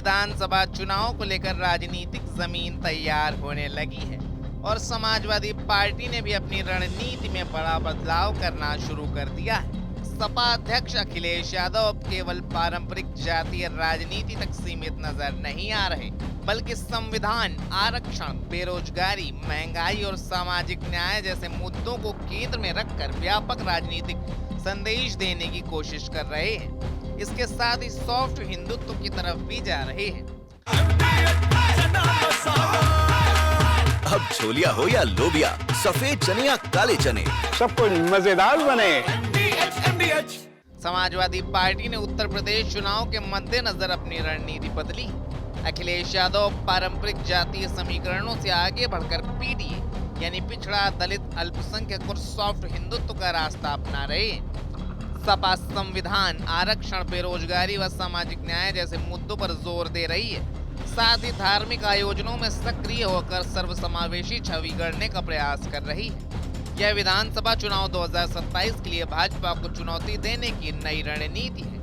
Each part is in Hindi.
विधानसभा चुनाव को लेकर राजनीतिक जमीन तैयार होने लगी है और समाजवादी पार्टी ने भी अपनी रणनीति में बड़ा बदलाव करना शुरू कर दिया है। सपा अध्यक्ष अखिलेश यादव अब केवल पारंपरिक जातीय राजनीति तक सीमित नजर नहीं आ रहे, बल्कि संविधान, आरक्षण, बेरोजगारी, महंगाई और सामाजिक न्याय जैसे मुद्दों को केंद्र में रखकर व्यापक राजनीतिक संदेश देने की कोशिश कर रहे हैं। इसके साथ ही सॉफ्ट हिंदुत्व की तरफ भी जा रहे हैं। अब छोलिया हो या लोबिया, सफेद चने या काले चने, सब कुछ मजेदार बने। समाजवादी पार्टी ने उत्तर प्रदेश चुनाव के मद्देनजर अपनी रणनीति बदली। अखिलेश यादव पारंपरिक जातीय समीकरणों से आगे बढ़कर पीडीए यानी पिछड़ा, दलित, अल्पसंख्यक और सॉफ्ट हिंदुत्व का रास्ता अपना रहे हैं। सपा संविधान, आरक्षण, बेरोजगारी व सामाजिक न्याय जैसे मुद्दों पर जोर दे रही है। साथ ही धार्मिक आयोजनों में सक्रिय होकर सर्वसमावेशी छवि गढ़ने का प्रयास कर रही है। यह विधानसभा चुनाव 2027 के लिए भाजपा को चुनौती देने की नई रणनीति है।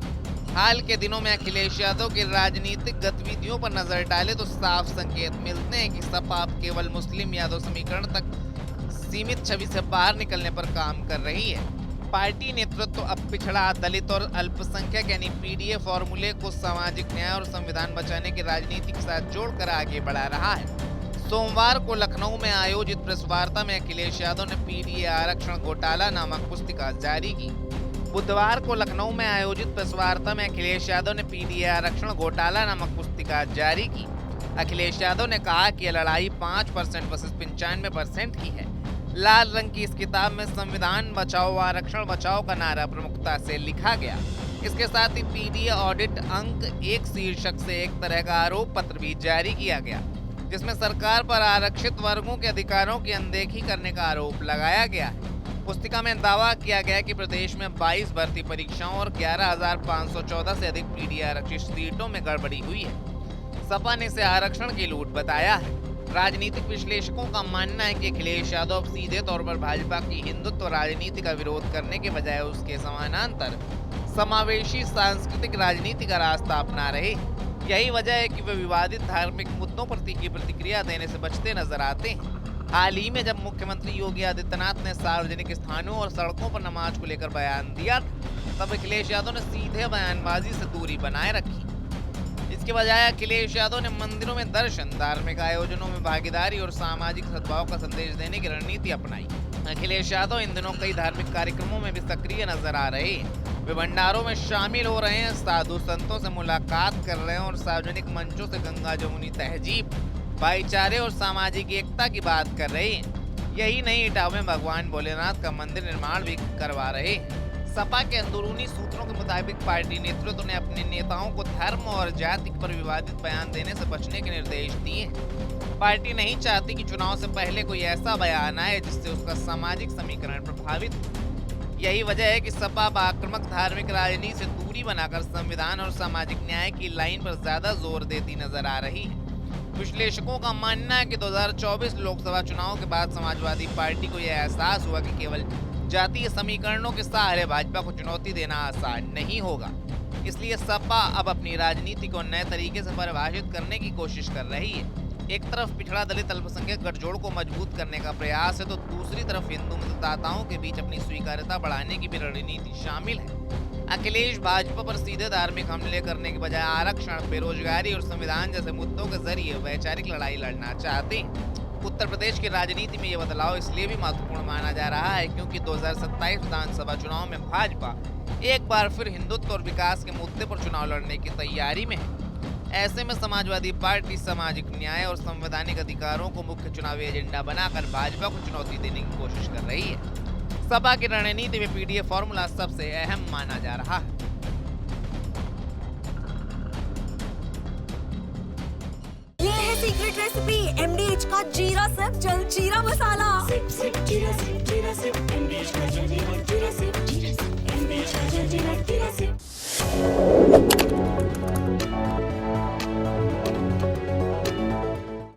हाल के दिनों में अखिलेश यादव की राजनीतिक गतिविधियों पर नजर डाले तो साफ संकेत मिलते हैं कि सपा अब केवल मुस्लिम यादव समीकरण तक सीमित छवि से बाहर निकलने पर काम कर रही है। पार्टी नेतृत्व अब पिछड़ा, दलित और अल्पसंख्यक यानी पीडीए फॉर्मूले को सामाजिक न्याय और संविधान बचाने की राजनीति के साथ जोड़कर आगे बढ़ा रहा है। सोमवार को लखनऊ में आयोजित प्रेस वार्ता में अखिलेश यादव ने पीडीए आरक्षण घोटाला नामक पुस्तिका जारी की। बुधवार को लखनऊ में आयोजित प्रेस वार्ता में अखिलेश यादव ने पीडीए आरक्षण घोटाला नामक पुस्तिका जारी की। अखिलेश यादव ने कहा कि यह लड़ाई 5% वर्सेस 95% की है। लाल रंग की इस किताब में संविधान बचाओ, आरक्षण बचाओ का नारा प्रमुखता से लिखा गया। इसके साथ ही पीडीए ऑडिट अंक 1 शीर्षक से एक तरह का आरोप पत्र भी जारी किया गया, जिसमें सरकार पर आरक्षित वर्गों के अधिकारों की अनदेखी करने का आरोप लगाया गया है। पुस्तिका में दावा किया गया कि प्रदेश में 22 भर्ती परीक्षाओं और 11,514 से अधिक पीडीए आरक्षित सीटों में गड़बड़ी हुई है। सपा ने इसे आरक्षण की लूट बताया है। राजनीतिक विश्लेषकों का मानना है कि अखिलेश यादव सीधे तौर पर भाजपा की हिंदुत्व राजनीति का विरोध करने के बजाय उसके समानांतर समावेशी सांस्कृतिक राजनीति का रास्ता अपना रहे। यही वजह है कि वे विवादित धार्मिक मुद्दों पर तीखी प्रतिक्रिया देने से बचते नजर आते हैं। हाल ही में जब मुख्यमंत्री योगी आदित्यनाथ ने सार्वजनिक स्थानों और सड़कों पर नमाज को लेकर बयान दिया, तब अखिलेश यादव ने सीधे बयानबाजी से दूरी बनाए रखी। इसके बजाय अखिलेश यादव ने मंदिरों में दर्शन, धार्मिक आयोजनों में भागीदारी और सामाजिक सद्भाव का संदेश देने की रणनीति अपनाई। अखिलेश यादव इन दिनों कई धार्मिक कार्यक्रमों में भी सक्रिय नजर आ रहे हैं। वे भंडारों में शामिल हो रहे हैं, साधु संतों से मुलाकात कर रहे हैं और सार्वजनिक मंचों से गंगा जमुनी तहजीब, भाईचारे और सामाजिक एकता की बात कर रहे हैं। यही नहीं, इटावा में भगवान भोलेनाथ का मंदिर निर्माण भी करवा रहे हैं। सपा के अंदरूनी सूत्रों के मुताबिक पार्टी नेतृत्व ने अपने नेताओं को धर्म और जाति पर विवादित बयान देने से बचने के निर्देश दिए। पार्टी नहीं चाहती कि चुनाव से पहले कोई ऐसा बयान आए जिससे उसका सामाजिक समीकरण प्रभावित हो। यही वजह है कि सपा आक्रामक धार्मिक राजनीति से दूरी बनाकर संविधान और सामाजिक न्याय की लाइन पर ज्यादा जोर देती नजर आ रही है। विश्लेषकों का मानना है कि 2024 लोकसभा चुनाव के बाद समाजवादी पार्टी को यह एहसास हुआ कि केवल जातीय समीकरणों के सहारे भाजपा को चुनौती देना आसान नहीं होगा। इसलिए सपा अब अपनी राजनीति को नए तरीके से परिभाषित करने की कोशिश कर रही है। एक तरफ पिछड़ा, दलित, अल्पसंख्यक गठजोड़ को मजबूत करने का प्रयास है, तो दूसरी तरफ हिंदू मतदाताओं के बीच अपनी स्वीकार्यता बढ़ाने की भी रणनीति शामिल है। अखिलेश भाजपा पर सीधे धार्मिक हमले करने के बजाय आरक्षण, बेरोजगारी और संविधान जैसे मुद्दों के जरिए वैचारिक लड़ाई लड़ना चाहते हैं। उत्तर प्रदेश की राजनीति में ये बदलाव इसलिए भी महत्वपूर्ण माना जा रहा है क्योंकि 2027 विधानसभा चुनाव में भाजपा एक बार फिर हिंदुत्व और विकास के मुद्दे पर चुनाव लड़ने की तैयारी में है। ऐसे में समाजवादी पार्टी सामाजिक न्याय और संवैधानिक अधिकारों को मुख्य चुनावी एजेंडा बनाकर भाजपा को चुनौती देने की कोशिश कर रही है। सपा की रणनीति में पीडीए फॉर्मूला सबसे अहम माना जा रहा है। ये है सीक्रेट रेसिपी MDH का जीरा सिर्फ जलजीरा मसाला। सिर्फ जीरा सिर्फ MDH का जलजीरा, जीरा सिर्फ MDH का जलजीरा, जीरा सिर्फ।